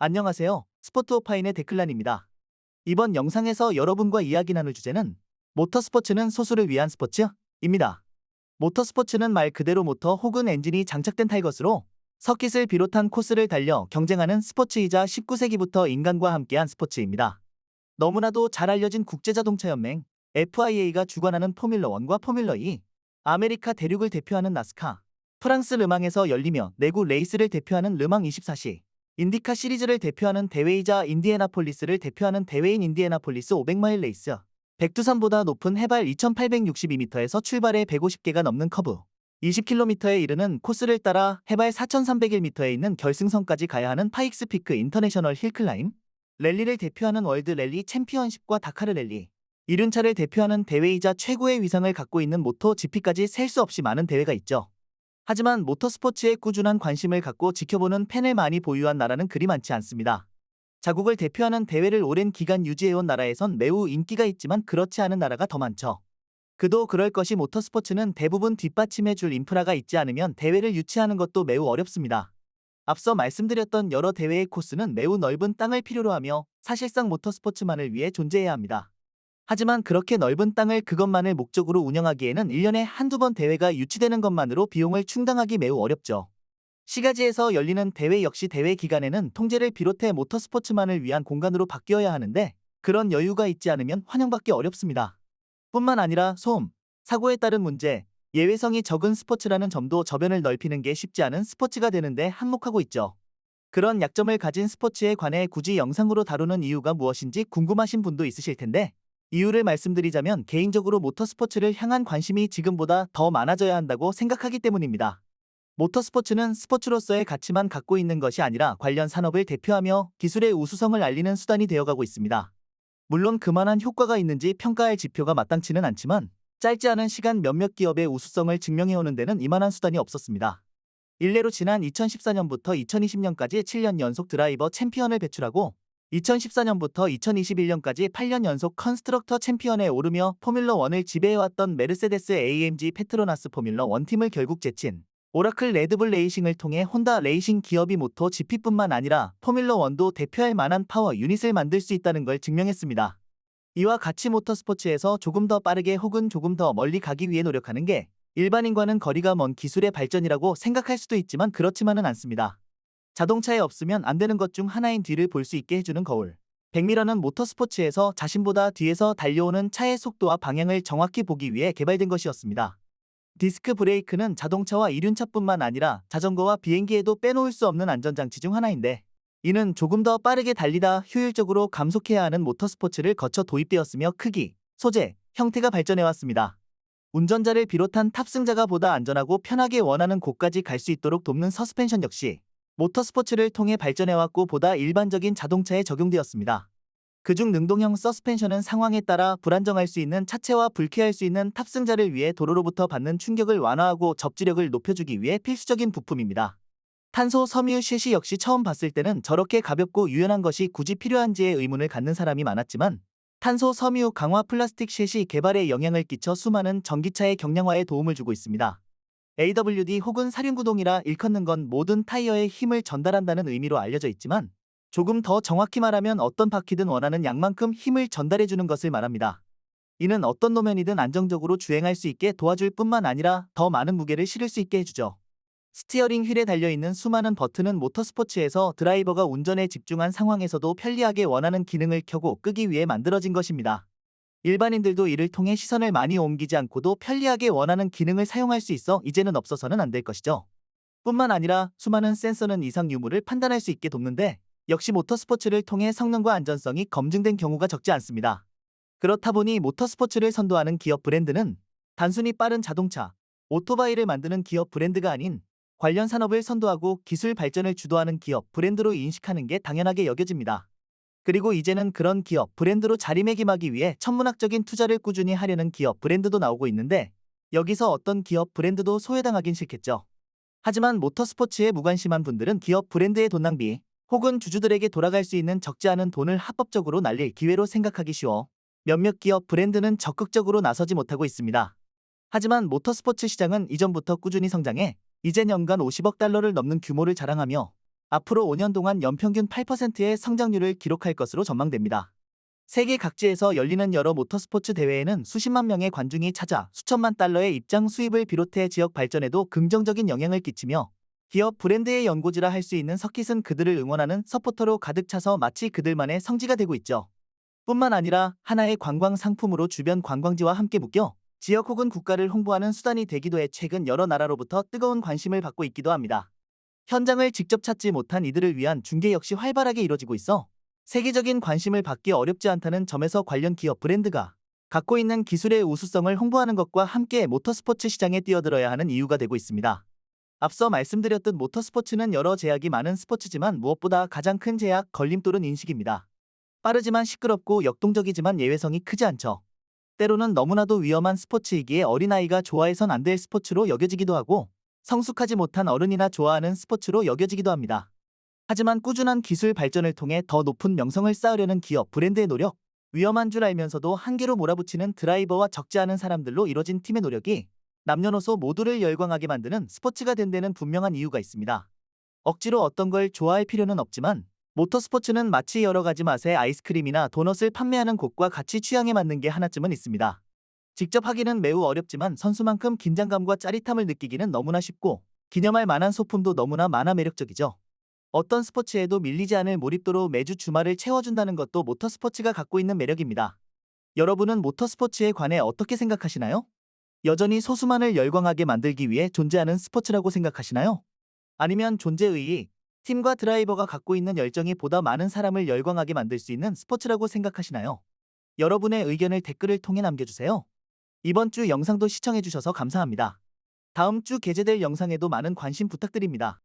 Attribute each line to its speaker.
Speaker 1: 안녕하세요. 스포트오파인의 데클란입니다. 이번 영상에서 여러분과 이야기 나눌 주제는 모터스포츠는 소수를 위한 스포츠입니다. 모터스포츠는 말 그대로 모터 혹은 엔진이 장착된 탈 것으로 서킷을 비롯한 코스를 달려 경쟁하는 스포츠이자 19세기부터 인간과 함께한 스포츠입니다. 너무나도 잘 알려진 국제자동차연맹 FIA가 주관하는 포뮬러1과 포뮬러2, 아메리카 대륙을 대표하는 나스카, 프랑스 르망에서 열리며 내구 레이스를 대표하는 르망 24시, 인디카 시리즈를 대표하는 대회이자 인디애나폴리스를 대표하는 대회인 인디애나폴리스 500마일 레이스, 백두산보다 높은 해발 2862m에서 출발해 150개가 넘는 커브, 20km에 이르는 코스를 따라 해발 4301m에 있는 결승선까지 가야 하는 파익스 피크 인터내셔널 힐클라임, 랠리를 대표하는 월드 랠리 챔피언십과 다카르 랠리, 이륜차를 대표하는 대회이자 최고의 위상을 갖고 있는 모토 GP까지 셀 수 없이 많은 대회가 있죠. 하지만 모터스포츠에 꾸준한 관심을 갖고 지켜보는 팬을 많이 보유한 나라는 그리 많지 않습니다. 자국을 대표하는 대회를 오랜 기간 유지해온 나라에선 매우 인기가 있지만 그렇지 않은 나라가 더 많죠. 그도 그럴 것이 모터스포츠는 대부분 뒷받침해줄 인프라가 있지 않으면 대회를 유치하는 것도 매우 어렵습니다. 앞서 말씀드렸던 여러 대회의 코스는 매우 넓은 땅을 필요로 하며 사실상 모터스포츠만을 위해 존재해야 합니다. 하지만 그렇게 넓은 땅을 그것만을 목적으로 운영하기에는 1년에 한두 번 대회가 유치되는 것만으로 비용을 충당하기 매우 어렵죠. 시가지에서 열리는 대회 역시 대회 기간에는 통제를 비롯해 모터스포츠만을 위한 공간으로 바뀌어야 하는데 그런 여유가 있지 않으면 환영받기 어렵습니다. 뿐만 아니라 소음, 사고에 따른 문제, 예외성이 적은 스포츠라는 점도 저변을 넓히는 게 쉽지 않은 스포츠가 되는데 한몫하고 있죠. 그런 약점을 가진 스포츠에 관해 굳이 영상으로 다루는 이유가 무엇인지 궁금하신 분도 있으실 텐데 이유를 말씀드리자면 개인적으로 모터스포츠를 향한 관심이 지금보다 더 많아져야 한다고 생각하기 때문입니다. 모터스포츠는 스포츠로서의 가치만 갖고 있는 것이 아니라 관련 산업을 대표하며 기술의 우수성을 알리는 수단이 되어가고 있습니다. 물론 그만한 효과가 있는지 평가할 지표가 마땅치는 않지만 짧지 않은 시간 몇몇 기업의 우수성을 증명해오는 데는 이만한 수단이 없었습니다. 일례로 지난 2014년부터 2020년까지 7년 연속 드라이버 챔피언을 배출하고 2014년부터 2021년까지 8년 연속 컨스트럭터 챔피언에 오르며 포뮬러1을 지배해왔던 메르세데스 AMG 페트로나스 포뮬러1 팀을 결국 제친 오라클 레드불 레이싱을 통해 혼다 레이싱 기업이 모토 GP뿐만 아니라 포뮬러1도 대표할 만한 파워 유닛을 만들 수 있다는 걸 증명했습니다. 이와 같이 모터스포츠에서 조금 더 빠르게 혹은 조금 더 멀리 가기 위해 노력하는 게 일반인과는 거리가 먼 기술의 발전이라고 생각할 수도 있지만 그렇지만은 않습니다. 자동차에 없으면 안 되는 것 중 하나인 뒤를 볼 수 있게 해주는 거울. 백미러는 모터스포츠에서 자신보다 뒤에서 달려오는 차의 속도와 방향을 정확히 보기 위해 개발된 것이었습니다. 디스크 브레이크는 자동차와 이륜차뿐만 아니라 자전거와 비행기에도 빼놓을 수 없는 안전장치 중 하나인데 이는 조금 더 빠르게 달리다 효율적으로 감속해야 하는 모터스포츠를 거쳐 도입되었으며 크기, 소재, 형태가 발전해왔습니다. 운전자를 비롯한 탑승자가 보다 안전하고 편하게 원하는 곳까지 갈 수 있도록 돕는 서스펜션 역시 모터스포츠를 통해 발전해왔고 보다 일반적인 자동차에 적용되었습니다. 그중 능동형 서스펜션은 상황에 따라 불안정할 수 있는 차체와 불쾌할 수 있는 탑승자를 위해 도로로부터 받는 충격을 완화하고 접지력을 높여주기 위해 필수적인 부품입니다. 탄소 섬유 쉐시 역시 처음 봤을 때는 저렇게 가볍고 유연한 것이 굳이 필요한지에 의문을 갖는 사람이 많았지만 탄소 섬유 강화 플라스틱 쉐시 개발에 영향을 끼쳐 수많은 전기차의 경량화에 도움을 주고 있습니다. AWD 혹은 사륜구동이라 일컫는 건 모든 타이어에 힘을 전달한다는 의미로 알려져 있지만 조금 더 정확히 말하면 어떤 바퀴든 원하는 양만큼 힘을 전달해주는 것을 말합니다. 이는 어떤 노면이든 안정적으로 주행할 수 있게 도와줄 뿐만 아니라 더 많은 무게를 실을 수 있게 해주죠. 스티어링 휠에 달려있는 수많은 버튼은 모터스포츠에서 드라이버가 운전에 집중한 상황에서도 편리하게 원하는 기능을 켜고 끄기 위해 만들어진 것입니다. 일반인들도 이를 통해 시선을 많이 옮기지 않고도 편리하게 원하는 기능을 사용할 수 있어 이제는 없어서는 안 될 것이죠. 뿐만 아니라 수많은 센서는 이상 유무를 판단할 수 있게 돕는데 역시 모터스포츠를 통해 성능과 안전성이 검증된 경우가 적지 않습니다. 그렇다 보니 모터스포츠를 선도하는 기업 브랜드는 단순히 빠른 자동차, 오토바이를 만드는 기업 브랜드가 아닌 관련 산업을 선도하고 기술 발전을 주도하는 기업 브랜드로 인식하는 게 당연하게 여겨집니다. 그리고 이제는 그런 기업 브랜드로 자리매김하기 위해 천문학적인 투자를 꾸준히 하려는 기업 브랜드도 나오고 있는데 여기서 어떤 기업 브랜드도 소외당하긴 싫겠죠. 하지만 모터스포츠에 무관심한 분들은 기업 브랜드의 돈 낭비 혹은 주주들에게 돌아갈 수 있는 적지 않은 돈을 합법적으로 날릴 기회로 생각하기 쉬워 몇몇 기업 브랜드는 적극적으로 나서지 못하고 있습니다. 하지만 모터스포츠 시장은 이전부터 꾸준히 성장해 이제 연간 50억 달러를 넘는 규모를 자랑하며 앞으로 5년 동안 연평균 8%의 성장률을 기록할 것으로 전망됩니다. 세계 각지에서 열리는 여러 모터스포츠 대회에는 수십만 명의 관중이 찾아 수천만 달러의 입장 수입을 비롯해 지역 발전에도 긍정적인 영향을 끼치며 기업 브랜드의 연고지라 할 수 있는 서킷은 그들을 응원하는 서포터로 가득 차서 마치 그들만의 성지가 되고 있죠. 뿐만 아니라 하나의 관광 상품으로 주변 관광지와 함께 묶여 지역 혹은 국가를 홍보하는 수단이 되기도 해 최근 여러 나라로부터 뜨거운 관심을 받고 있기도 합니다. 현장을 직접 찾지 못한 이들을 위한 중계 역시 활발하게 이뤄지고 있어 세계적인 관심을 받기 어렵지 않다는 점에서 관련 기업 브랜드가 갖고 있는 기술의 우수성을 홍보하는 것과 함께 모터스포츠 시장에 뛰어들어야 하는 이유가 되고 있습니다. 앞서 말씀드렸듯 모터스포츠는 여러 제약이 많은 스포츠지만 무엇보다 가장 큰 제약, 걸림돌은 인식입니다. 빠르지만 시끄럽고 역동적이지만 예외성이 크지 않죠. 때로는 너무나도 위험한 스포츠이기에 어린아이가 좋아해선 안 될 스포츠로 여겨지기도 하고 성숙하지 못한 어른이나 좋아하는 스포츠로 여겨지기도 합니다. 하지만 꾸준한 기술 발전을 통해 더 높은 명성을 쌓으려는 기업 브랜드의 노력, 위험한 줄 알면서도 한계로 몰아붙이는 드라이버와 적지 않은 사람들로 이뤄진 팀의 노력이 남녀노소 모두를 열광하게 만드는 스포츠가 된 데는 분명한 이유가 있습니다. 억지로 어떤 걸 좋아할 필요는 없지만 모터스포츠는 마치 여러 가지 맛의 아이스크림이나 도넛을 판매하는 곳과 같이 취향에 맞는 게 하나쯤은 있습니다. 직접 하기는 매우 어렵지만 선수만큼 긴장감과 짜릿함을 느끼기는 너무나 쉽고 기념할 만한 소품도 너무나 많아 매력적이죠. 어떤 스포츠에도 밀리지 않을 몰입도로 매주 주말을 채워준다는 것도 모터스포츠가 갖고 있는 매력입니다. 여러분은 모터스포츠에 관해 어떻게 생각하시나요? 여전히 소수만을 열광하게 만들기 위해 존재하는 스포츠라고 생각하시나요? 아니면 존재의의, 팀과 드라이버가 갖고 있는 열정이 보다 많은 사람을 열광하게 만들 수 있는 스포츠라고 생각하시나요? 여러분의 의견을 댓글을 통해 남겨주세요. 이번 주 영상도 시청해주셔서 감사합니다. 다음 주 게재될 영상에도 많은 관심 부탁드립니다.